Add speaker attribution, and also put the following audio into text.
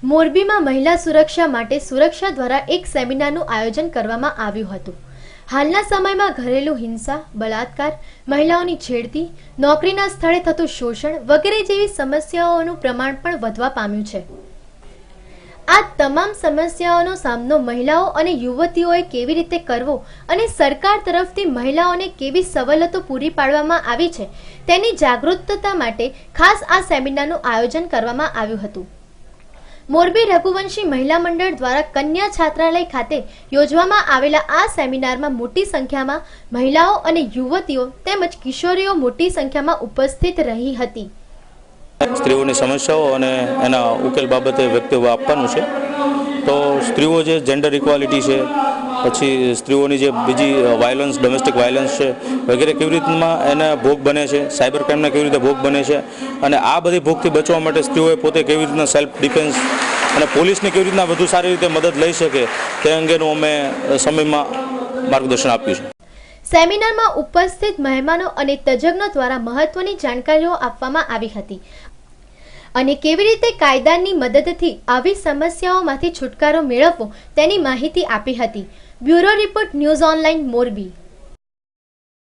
Speaker 1: મોરબીમાં મહિલા સુરક્ષા માટે સુરક્ષા દ્વારા એક સેમિનારનું આયોજન કરવામાં આવ્યું હતું। હાલના સમયમાં ઘરેલું હિંસા, બળાત્કાર, મહિલાઓની છેડતી, નોકરીના સ્થળે થતું શોષણ વગેરે જેવી સમસ્યાઓનું પ્રમાણ પણ વધવા પામ્યું છે। આ તમામ સમસ્યાઓનો સામનો મહિલાઓ અને યુવતીઓએ કેવી રીતે કરવો અને સરકાર તરફથી મહિલાઓને કેવી સવલતો પૂરી પાડવામાં આવી છે તેની જાગૃતતા માટે ખાસ આ સેમિનારનું આયોજન કરવામાં આવ્યું હતું। મોરબી રઘુવંશી મહિલા મંડળ દ્વારા કન્યા છાત્રાલય ખાતે યોજવામાં આવેલા આ સેમિનારમાં મોટી સંખ્યામાં મહિલાઓ અને યુવતીઓ તેમજ કિશોરીઓ મોટી સંખ્યામાં ઉપસ્થિત રહી હતી।
Speaker 2: સ્ત્રીઓની સમસ્યાઓ અને એના ઉકેલ બાબતે વક્તવ્ય આપવાનું છે। તો સ્ત્રીઓ જે જેન્ડર ઇક્વાલિટી છે, પછી સ્ત્રીઓની જે બીજી વાયલન્સ, ડોમેસ્ટિક વાયલન્સ છે વગેરે કેવી રીતના એના ભોગ બને છે, સાયબર ક્રાઇમના કેવી રીતે ભોગ બને છે અને આ બધી ભોગથી બચવા માટે સ્ત્રીઓએ પોતે કેવી રીતના સેલ્ફ ડિફેન્સ અને પોલીસને કેવી રીતના વધુ સારી રીતે મદદ લઈ શકે તે અંગેનું અમે સમયમાં માર્ગદર્શન આપ્યું છે।
Speaker 1: સેમિનારમાં ઉપસ્થિત મહેમાનો અને તજજ્ઞો દ્વારા મહત્વની જાણકારીઓ આપવામાં આવી હતી અને કેવી રીતે કાયદાની મદદથી આવી સમસ્યાઓમાંથી છુટકારો મેળવવો તેની માહિતી આપી હતી। Bureau report, news online, Morbi.